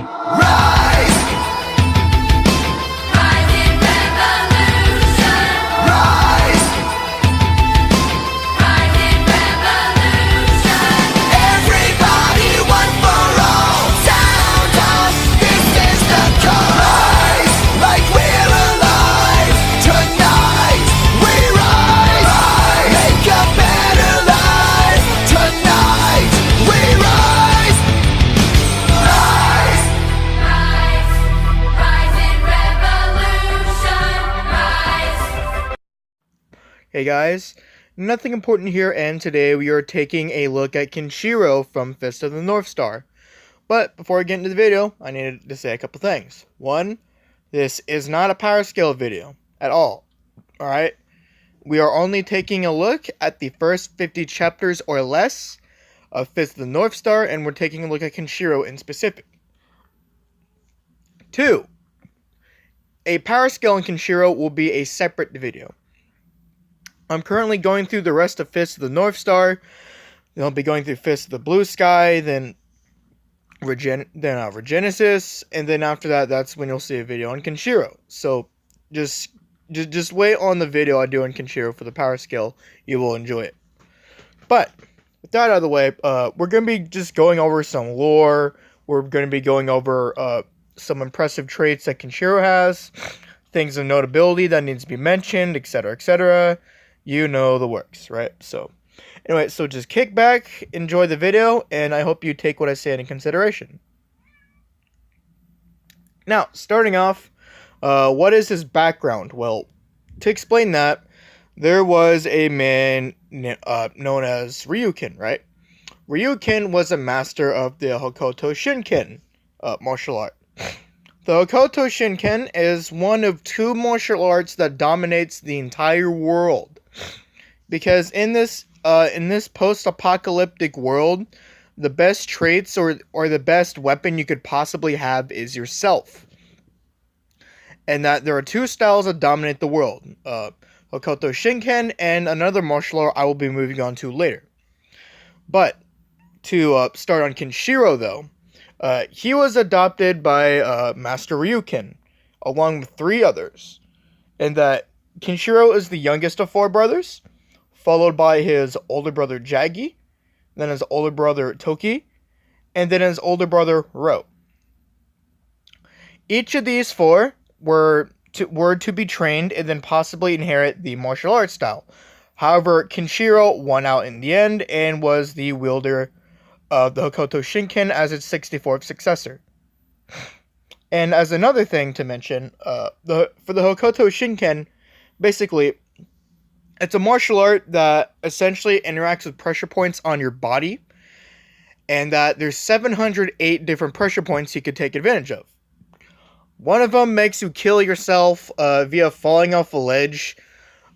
Rise! Rise in revolution! Rise! Rise in revolution! Everybody, one for all! Sound off! This is the call! Rise! Like we're alive! Tonight we rise! Make a better life! Tonight we rise! Rise! Rise! Rise in revolution! Rise! Hey guys, nothing important here, and today we are taking a look at Kenshiro from Fist of the North Star. But before I get into the video, I needed to say a couple things. One, this is not a power scale video at all. Alright? We are only taking a look at the first 50 chapters or less of Fist of the North Star, and we're taking a look at Kenshiro in specific. 2, a power scale in Kenshiro will be a separate video. I'm currently going through the rest of Fist of the North Star. Then I'll be going through Fist of the Blue Sky, then Regenesis, and then after that, that's when you'll see a video on Kenshiro. So just wait on the video I do on Kenshiro for the power scale. You will enjoy it. But with that out of the way, we're going to be just going over some lore. We're going to be going over some impressive traits that Kenshiro has, things of notability that needs to be mentioned, etc., etc. You know the works, right? So, anyway, so just kick back, enjoy the video, and I hope you take what I say into consideration. Now, starting off, what is his background? Well, to explain that, there was a man known as Ryukin, right? Ryukin was a master of the Hokuto Shinken martial art. The Hokuto Shinken is one of 2 martial arts that dominates the entire world. Because in this post-apocalyptic world, the best traits or the best weapon you could possibly have is yourself. And that there are 2 styles that dominate the world. Hokuto Shinken and another martial art I will be moving on to later. But to start on Kenshiro though, he was adopted by Master Ryukin, along with 3 others. And that Kenshiro is the youngest of 4 brothers, followed by his older brother Jagi, then his older brother Toki, and then his older brother Ro. Each of these 4 were to be trained and then possibly inherit the martial arts style. However, Kenshiro won out in the end and was the wielder of the Hokuto Shinken as its 64th successor. And as another thing to mention, for the Hokuto Shinken, basically, it's a martial art that essentially interacts with pressure points on your body, and that there's 708 different pressure points you could take advantage of. One of them makes you kill yourself via falling off a ledge.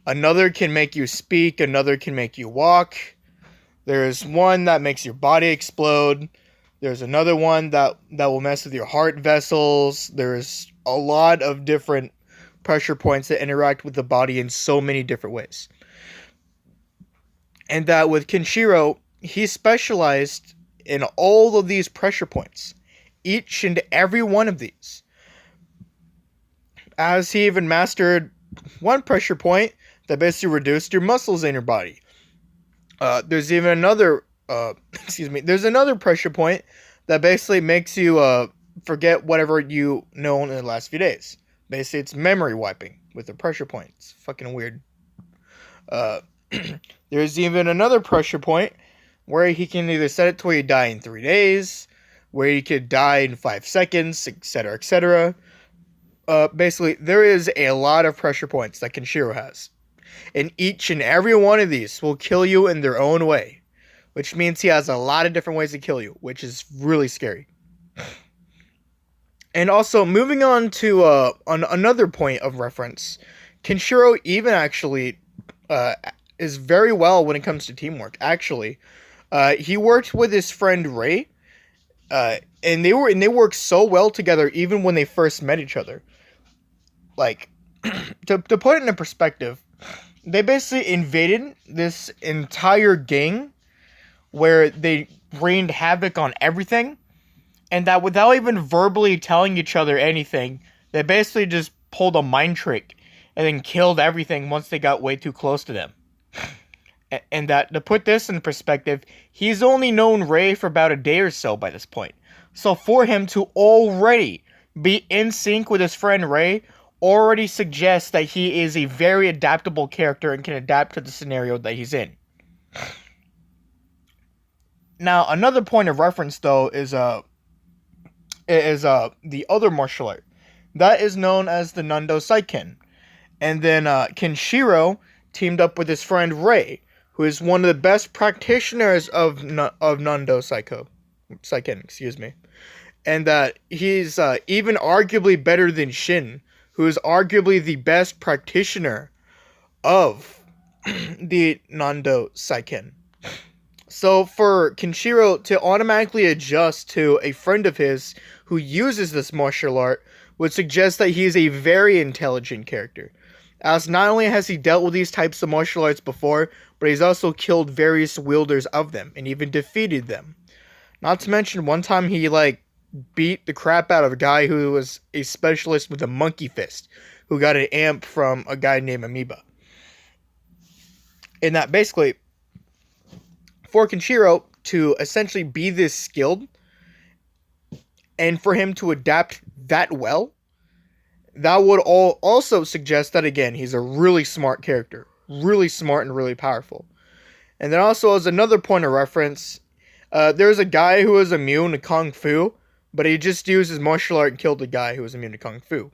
Another can make you speak. Another can make you walk. There's one that makes your body explode. There's another one that will mess with your heart vessels. There's a lot of different pressure points that interact with the body in so many different ways. And that with Kenshiro, he specialized in all of these pressure points. Each and every one of these. As he even mastered one pressure point that basically reduced your muscles in your body. There's even another, there's another pressure point that basically makes you forget whatever you know in the last few days. Basically, it's memory wiping with the pressure point. It's fucking weird. There's even another pressure point where he can either set it to where you die in 3 days, where you could die in 5 seconds, etc., etc. Basically, there is a lot of pressure points that Kenshiro has. And each and every one of these will kill you in their own way. Which means he has a lot of different ways to kill you, which is really scary. And also, moving on to on another point of reference, Kenshiro even actually is very well when it comes to teamwork. Actually, he worked with his friend Ray, and they worked so well together even when they first met each other. Like, to put it in perspective, they basically invaded this entire gang where they rained havoc on everything. And that without even verbally telling each other anything, they basically just pulled a mind trick and then killed everything once they got way too close to them. And that, to put this in perspective, he's only known Ray for about a day or so by this point. So for him to already be in sync with his friend Ray already suggests that he is a very adaptable character and can adapt to the scenario that he's in. Now, another point of reference, though, is the other martial art. That is known as the Nando Saiken. And then Kenshiro teamed up with his friend Ray, who is one of the best practitioners of Nando Saiken, excuse me. And that he's even arguably better than Shin, who is arguably the best practitioner of the Nando Saiken. So for Kenshiro to automatically adjust to a friend of his who uses this martial art would suggest that he is a very intelligent character, as not only has he dealt with these types of martial arts before, but he's also killed various wielders of them, and even defeated them. Not to mention, one time he, beat the crap out of a guy who was a specialist with a monkey fist, who got an amp from a guy named Amoeba. And that basically, for Kenshiro to essentially be this skilled, and for him to adapt that well, that would also suggest that, again, he's a really smart character. Really smart and really powerful. And then also, as another point of reference, there's a guy who was immune to Kung Fu, but he just used his martial art and killed the guy who was immune to Kung Fu.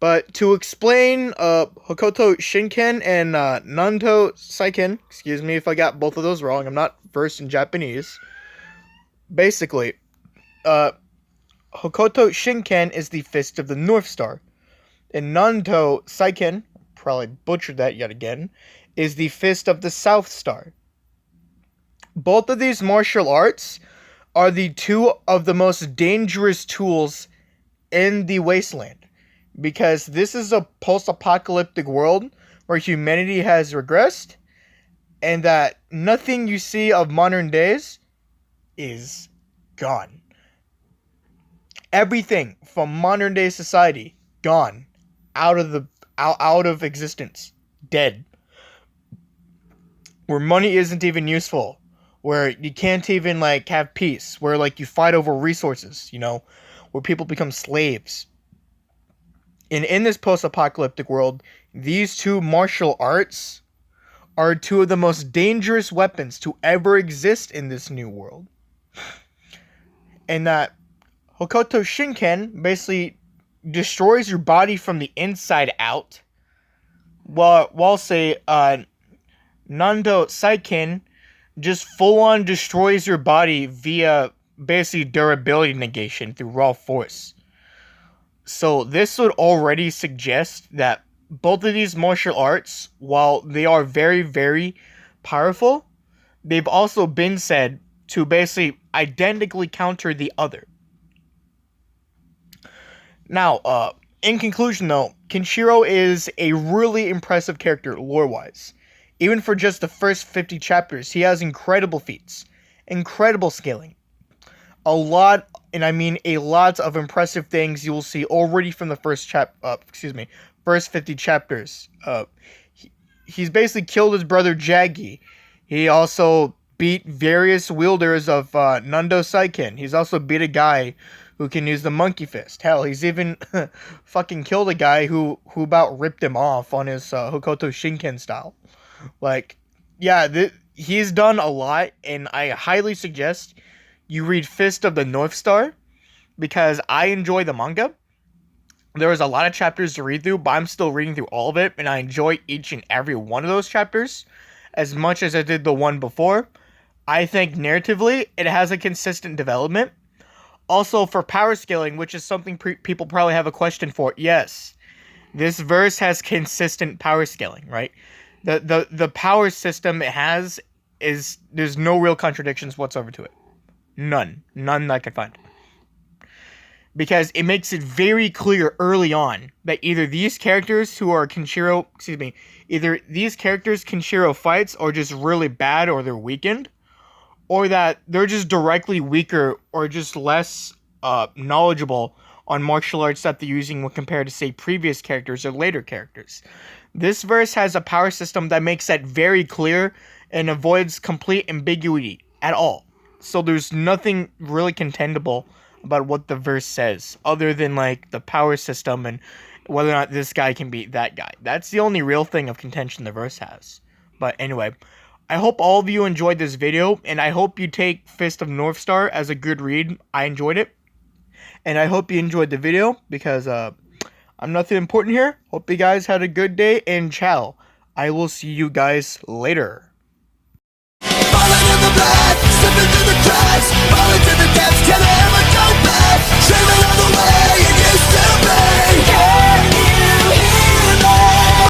But to explain Hokoto Shinken and Nando Saiken, excuse me if I got both of those wrong, I'm not versed in Japanese. Basically, Hokoto Shinken is the Fist of the North Star. And Nando Saiken, probably butchered that yet again, is the Fist of the South Star. Both of these martial arts are the two of the most dangerous tools in the Wasteland. Because this is a post-apocalyptic world where humanity has regressed, and that nothing you see of modern days is gone. Everything from modern day society, gone. Out of existence. Dead. Where money isn't even useful. Where you can't even, have peace. Where, you fight over resources, where people become slaves. And in this post-apocalyptic world, these two martial arts are two of the most dangerous weapons to ever exist in this new world. And that Hokoto Shinken basically destroys your body from the inside out, while say, Nando Saiken just full-on destroys your body via basically durability negation through raw force. So this would already suggest that both of these martial arts, while they are very, very powerful, they've also been said to basically identically counter the other. Now, in conclusion though, Kenshiro is a really impressive character lore-wise. Even for just the first 50 chapters, he has incredible feats, incredible scaling. A lot of impressive things you will see already from the first 50 chapters. He's basically killed his brother Jaggi. He also beat various wielders of Nando Saiken. He's also beat a guy who can use the monkey fist. Hell, he's even fucking killed a guy who about ripped him off on his Hokoto Shinken style. He's done a lot, and I highly suggest you read Fist of the North Star, because I enjoy the manga. There was a lot of chapters to read through, but I'm still reading through all of it, and I enjoy each and every one of those chapters as much as I did the one before. I think narratively, it has a consistent development. Also, for power scaling, which is something people probably have a question for, yes, this verse has consistent power scaling, right? The power system it has there's no real contradictions whatsoever to it. None that I could find. Because it makes it very clear early on that either these characters Kenshiro fights are just really bad or they're weakened, or that they're just directly weaker or just less knowledgeable on martial arts that they're using when compared to, say, previous characters or later characters. This verse has a power system that makes that very clear and avoids complete ambiguity at all. So there's nothing really contendable about what the verse says, other than like the power system and whether or not this guy can beat that guy. That's the only real thing of contention the verse has. But anyway, I hope all of you enjoyed this video, and I hope you take Fist of North Star as a good read. I enjoyed it. And I hope you enjoyed the video, because I'm nothing important here. Hope you guys had a good day, and ciao. I will see you guys later. Falling in the blood, slipping through the cracks, falling to the depths,